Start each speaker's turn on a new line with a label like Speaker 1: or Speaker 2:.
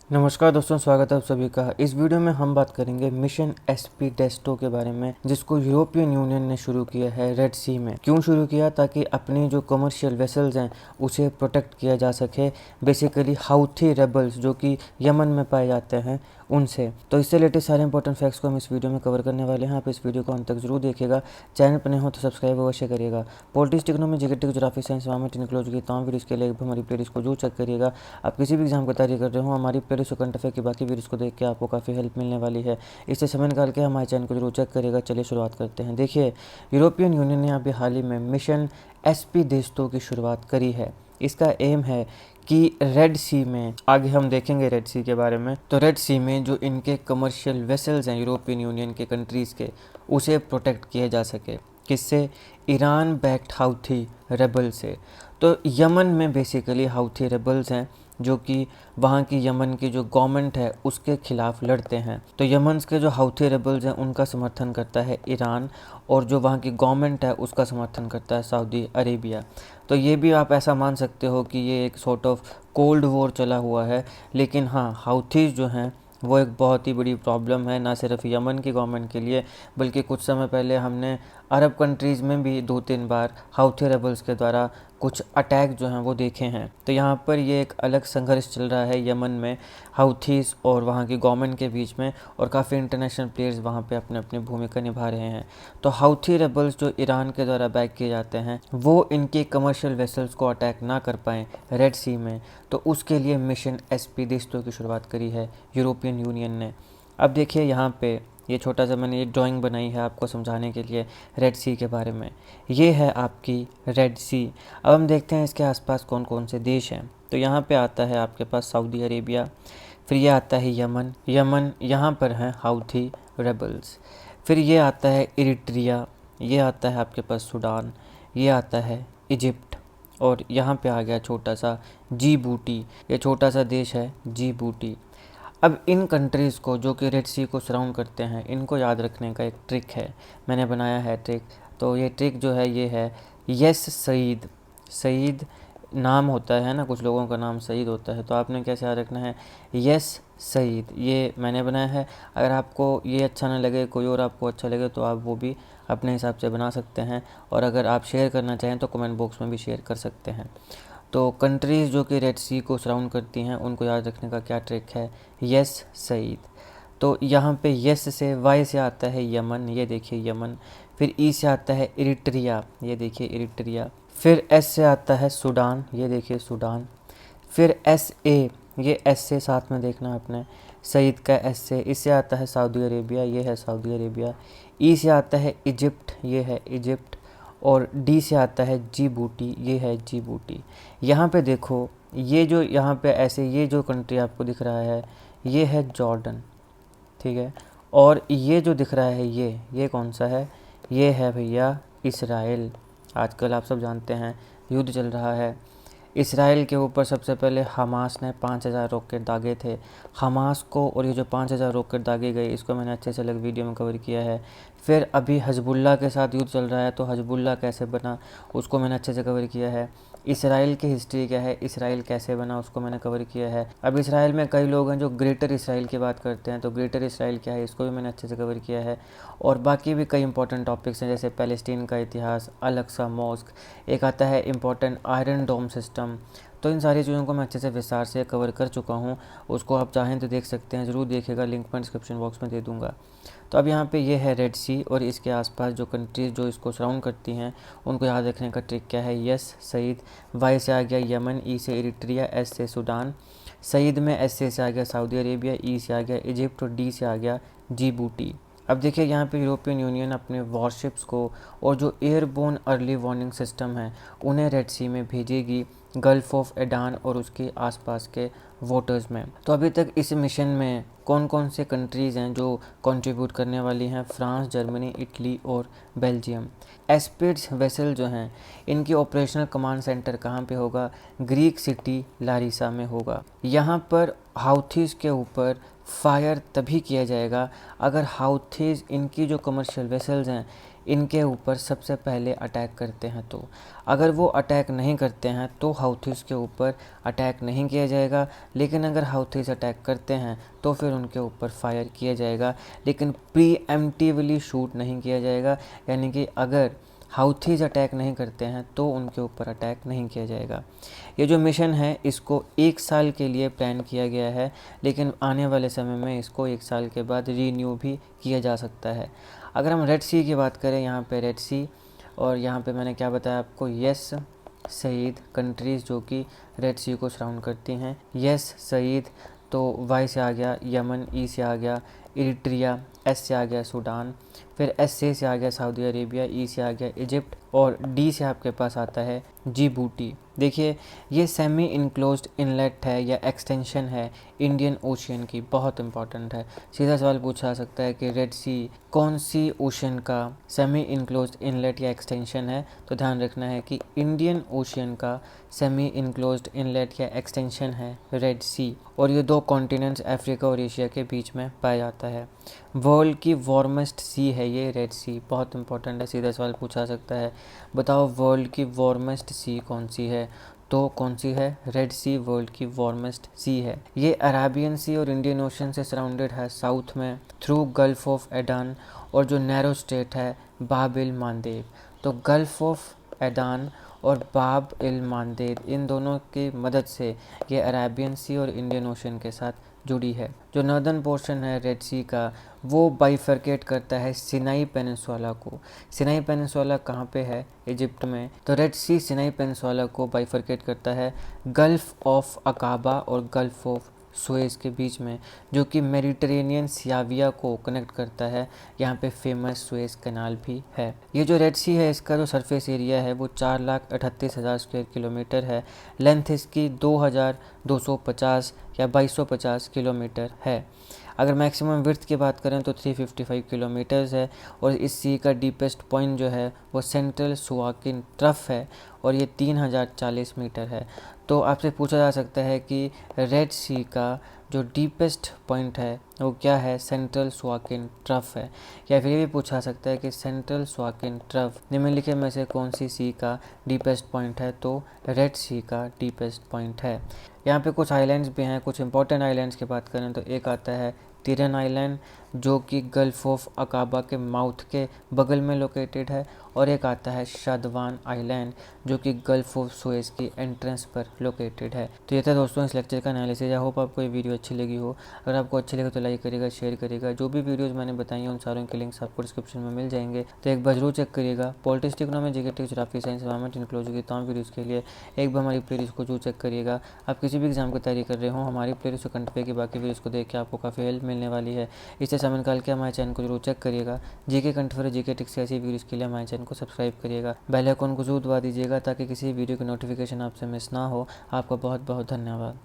Speaker 1: नमस्कार दोस्तों, स्वागत है आप सभी का। इस वीडियो में हम बात करेंगे मिशन एसपी डेस्टो के बारे में, जिसको यूरोपियन यूनियन ने शुरू किया है रेड सी में। क्यों शुरू किया? ताकि अपनी जो कमर्शियल वेसल्स हैं उसे प्रोटेक्ट किया जा सके, बेसिकली हाउथी रेबल्स जो कि यमन में पाए जाते हैं उनसे। तो इससे रिलेटेड सारे इंपॉर्टेंट फैक्ट्स को हम इस वीडियो में कवर करने वाले हैं। आप इस वीडियो को अंत तक जरूर देखिएगा। चैनल पर नए हो तो सब्सक्राइब अवश्य करिएगा। Politics, economy, geography, geography, science, environment, technology की तमाम वीडियोस के लिए हमारी प्लेलिस्ट को जरूर चेक करिएगा। आप किसी भी एग्जाम की तैयारी कर रहे हो, हमारी प्लेलिस्ट करंट अफेयर की बाकी वीडियोस को देख के आपको काफ़ी हेल्प मिलने वाली है। इससे समय निकाल के हमारे चैनल को जरूर चेक करिएगा। चलिए शुरुआत करते हैं। देखिए, यूरोपियन यूनियन ने अभी हाल ही में मिशन एसपी देशों की शुरुआत करी है। इसका एम है कि रेड सी में, आगे हम देखेंगे रेड सी के बारे में, तो रेड सी में जो इनके कमर्शियल वेसल्स हैं यूरोपियन यूनियन के कंट्रीज़ के, उसे प्रोटेक्ट किया जा सके। किससे? ईरान बैक्ड हाउथी रेबल से। तो यमन में बेसिकली हाउथी रेबल्स हैं जो कि वहाँ की यमन की जो गवर्नमेंट है उसके खिलाफ लड़ते हैं। तो यमन के जो हाउथी रेबल्स हैं उनका समर्थन करता है ईरान, और जो वहाँ की गवर्नमेंट है उसका समर्थन करता है सऊदी अरेबिया। तो ये भी आप ऐसा मान सकते हो कि ये एक सॉर्ट ऑफ कोल्ड वॉर चला हुआ है। लेकिन हाँ, हाउथीज जो हैं वो एक बहुत ही बड़ी प्रॉब्लम है, ना सिर्फ यमन की गवर्नमेंट के लिए, बल्कि कुछ समय पहले हमने अरब कंट्रीज़ में भी 2-3 बार हाउथी रेबल्स के द्वारा कुछ अटैक जो हैं वो देखे हैं। तो यहाँ पर ये एक अलग संघर्ष चल रहा है यमन में हाउथीज़ और वहाँ की गवर्नमेंट के बीच में, और काफ़ी इंटरनेशनल प्लेयर्स वहाँ पे अपने अपनी भूमिका निभा रहे हैं। तो हाउथी रेबल्स जो ईरान के द्वारा बैक किए जाते हैं, वो इनकी कमर्शियल वेसल्स को अटैक ना कर पाएँ रेड सी में, तो उसके लिए मिशन एसपी देशों की शुरुआत करी है यूरोपियन यूनियन ने। अब देखिए, यहाँ पे ये छोटा सा मैंने ये ड्राइंग बनाई है आपको समझाने के लिए रेड सी के बारे में। ये है आपकी रेड सी। अब हम देखते हैं इसके आसपास कौन कौन से देश हैं। तो यहाँ पे आता है आपके पास सऊदी अरेबिया, फिर ये आता है यमन। यहाँ पर हैं हाउथी रेबल्स। फिर ये आता है इरिट्रिया, ये आता है आपके पास सूडान, ये आता है इजिप्ट, और यहाँ पे आ गया छोटा सा जिबूटी। ये छोटा सा देश है जिबूटी। अब इन कंट्रीज़ को जो कि रेड सी को सराउंड करते हैं, इनको याद रखने का एक ट्रिक है, मैंने बनाया है ट्रिक। तो ये ट्रिक जो है ये है यस सईद। सईद नाम होता है ना, कुछ लोगों का नाम सईद होता है, तो आपने कैसे याद रखना है? यस सईद, ये मैंने बनाया है। अगर आपको ये अच्छा ना लगे, कोई और आपको अच्छा लगे, तो आप वो भी अपने हिसाब से बना सकते हैं, और अगर आप शेयर करना चाहें तो कमेंट बॉक्स में भी शेयर कर सकते हैं। तो कंट्रीज़ जो कि रेड सी को सराउंड करती हैं, उनको याद रखने का क्या ट्रिक है? यस सईद। तो यहाँ पे यस से, वाई से आता है यमन, ये देखिए यमन। फिर ई से आता है इरिट्रिया, ये देखिए इरिट्रिया। फिर एस से आता है सूडान, ये देखिए सूडान। फिर एस ए, ये एस से साथ में देखना आपने, सईद का एस से। इससे आता है सऊदी अरेबिया, ये है सऊदी अरेबिया। ई से आता है इजिप्ट, ये है इजिप्ट। और डी से आता है जिबूटी, ये है जिबूटी। यहाँ पे देखो, ये जो यहाँ पे ऐसे ये जो कंट्री आपको दिख रहा है, ये है जॉर्डन, ठीक है। और ये जो दिख रहा है ये कौन सा है? ये है भैया इसराइल। आजकल आप सब जानते हैं युद्ध चल रहा है। इसराइल के ऊपर सबसे पहले हमास ने 5000 रॉकेट दागे थे हमास को, और ये जो 5000 रॉकेट दागे गए, इसको मैंने अच्छे से अलग वीडियो में कवर किया है। फिर अभी हजबुल्ला के साथ युद्ध चल रहा है, तो हजबुल्ला कैसे बना उसको मैंने अच्छे से कवर किया है। इसराइल की हिस्ट्री क्या है, इसराइल कैसे बना, उसको मैंने कवर किया है। अब इसराइल में कई लोग हैं जो ग्रेटर इसराइल की बात करते हैं, तो ग्रेटर इसराइल क्या है, इसको भी मैंने अच्छे से कवर किया है। और बाकी भी कई इंपॉर्टेंट टॉपिक्स हैं, जैसे पैलेस्टीन का इतिहास, अल अक्सा मॉस्क, एक आता है इंपॉर्टेंट आयरन डोम सिस्टम। तो इन सारी चीज़ों को मैं अच्छे से विस्तार से कवर कर चुका हूँ। उसको आप चाहें तो देख सकते हैं, ज़रूर देखिएगा, लिंक मैं डिस्क्रिप्शन बॉक्स में दे दूँगा। तो अब यहाँ पे ये है रेड सी, और इसके आसपास जो कंट्रीज़ जो इसको सराउंड करती हैं, उनको याद रखने का ट्रिक क्या है? यस सईद। वाई से आ गया यमन, ई से इरिट्रिया, एस से सूडान। सईद में एस से आ गया सऊदी अरेबिया, ई से आ गया इजिप्ट, और डी से आ गया जिबूटी। अब देखिए, यहाँ पे यूरोपियन यूनियन अपने वॉरशिप्स को और जो एयरबोर्न अर्ली वार्निंग सिस्टम है उन्हें रेड सी में भेजेगी, गल्फ़ ऑफ एडान और उसके आसपास के वाटर्स में। तो अभी तक इस मिशन में कौन कौन से कंट्रीज़ हैं जो कंट्रीब्यूट करने वाली हैं? फ्रांस, जर्मनी, इटली और बेल्जियम। एस्पिड्स वेसल जो हैं, इनकी ऑपरेशनल कमांड सेंटर कहाँ पे होगा? ग्रीक सिटी लारिसा में होगा। यहाँ पर हाउथीज़ के ऊपर फायर तभी किया जाएगा अगर हाउथीज़, इनकी जो कमर्शियल वेसल्स हैं, इनके ऊपर सबसे पहले अटैक करते हैं। तो अगर वो अटैक नहीं करते हैं तो हाउथीज़ के ऊपर अटैक नहीं किया जाएगा, लेकिन अगर हाउथीज़ अटैक करते हैं तो फिर उनके ऊपर फायर किया जाएगा, लेकिन प्रीएम्प्टिवली शूट नहीं किया जाएगा। यानी कि अगर हाउथीज़ अटैक नहीं करते हैं तो उनके ऊपर अटैक नहीं किया जाएगा। ये जो मिशन है इसको 1 साल के लिए प्लान किया गया है, लेकिन आने वाले समय में इसको 1 साल के बाद रीन्यू भी किया जा सकता है। अगर हम रेड सी की बात करें, यहाँ पे रेड सी और यहाँ पे मैंने क्या बताया आपको, यस सईद कंट्रीज़ जो कि रेड सी को सराउंड करती हैं। यस सईद तो वाई से आ गया यमन, ई से आ गया इरिट्रिया, एस से आ गया सूडान, फिर एस से आ गया सऊदी अरेबिया, ई से आ गया इजिप्ट और डी से आपके पास आता है जिबूटी। देखिए ये सेमी इनक्लोज्ड इनलेट है या एक्सटेंशन है इंडियन ओशियन की, बहुत इंपॉर्टेंट है। सीधा सवाल पूछा जा सकता है कि रेड सी कौन सी ओशियन का सेमी इनक्लोज्ड इनलेट या एक्सटेंशन है, तो ध्यान रखना है कि इंडियन ओशियन का सेमी इनक्लोज्ड इनलेट या एक्सटेंशन है रेड सी, और ये 2 कॉन्टिनेंट्स अफ्रीका और एशिया के बीच में पाया जाता है। वर्ल्ड की वार्मेस्ट सी है ये रेड सी, बहुत इंपॉर्टेंट है, सीधा सवाल पूछा सकता है। बताओ वर्ल्ड की वार्मेस्ट सी कौन सी है, तो कौन सी है, रेड सी वर्ल्ड की वार्मेस्ट सी है। ये अरेबियन सी और इंडियन ओशन से सराउंडेड है साउथ में थ्रू गल्फ ऑफ एडन और जो नैरो स्टेट है बाब इल मांदेब। तो गल्फ ऑफ एडन और बाब इल मांदेब इन दोनों की मदद से ये अरेबियन सी और इंडियन ओशन के साथ जुड़ी है। जो नॉर्दर्न पोर्शन है रेड सी का वो बाइफरकेट करता है सिनाई पेनिनसुला को। सिनाई पेनिनसुला कहाँ पे है, इजिप्ट में। तो रेड सी सिनाई पेनिनसुला को बाइफरकेट करता है गल्फ ऑफ अकाबा और गल्फ ऑफ सुएज़ के बीच में, जो कि मेडिटेरेनियन सियाविया को कनेक्ट करता है। यहाँ पे फेमस सुएज़ कैनाल भी है। ये जो रेड सी है इसका जो सरफेस एरिया है वो 4,38,000 स्क्वायर किलोमीटर है। लेंथ इसकी 2,250 या 2,250 किलोमीटर है। अगर मैक्सिमम विड्थ की बात करें तो 355 किलोमीटर्स है, और इस सी का डीपेस्ट पॉइंट जो है वो सेंट्रल सुआकिन ट्रफ है और ये 3,040 मीटर है। तो आपसे पूछा जा सकता है कि रेड सी का जो डीपेस्ट पॉइंट है वो क्या है, सेंट्रल सुआकिन ट्रफ है। या फिर ये भी पूछा सकता है कि सेंट्रल सुआकिन ट्रफ निम्नलिखित में से कौन सी सी का डीपेस्ट पॉइंट है, तो रेड सी का डीपेस्ट पॉइंट है। यहाँ पे कुछ आइलैंड्स भी हैं। कुछ इंपॉर्टेंट आइलैंड्स की बात करें तो एक आता है तिरन आइलैंड जो कि गल्फ ऑफ अकाबा के माउथ के बगल में लोकेटेड है, और एक आता है शादवान आइलैंड जो कि गल्फ ऑफ सुएज़ की एंट्रेंस पर लोकेटेड है। तो ये था दोस्तों इस लेक्चर का एनालिसिस। आई होप आपको ये वीडियो अच्छी लगी हो। अगर आपको अच्छी लगे तो लाइक करिएगा, शेयर करिएगा। जो भी वीडियोज़ मैंने बताई हैं उन सारों के लिंक्स आपको डिस्क्रिप्शन में मिल जाएंगे, तो एक बार जरूर चेक करिएगा। Politics, economy, GK, geography, science, environment, inclusive की तमाम वीडियोज़ के लिए एक बार हमारी प्लेलिस्ट को जरूर चेक करिएगा। आप किसी भी एग्जाम की तैयारी कर रहे हो, हमारी प्लेलिस्ट को कंटिन्यू की बाकी वीडियोज़ को देख के आपको काफ़ी हेल्प मिलने वाली है। इससे समय निकाल के हमारे चैनल को जरूर चेक करिएगा। जीके कंठफर, जीके टिक्स ऐसी वीडियोज़ के लिए हमारे चैनल को सब्सक्राइब करिएगा। बेल आइकन को जरूर दबा दीजिएगा ताकि किसी वीडियो की नोटिफिकेशन आपसे मिस ना हो। आपका बहुत बहुत धन्यवाद।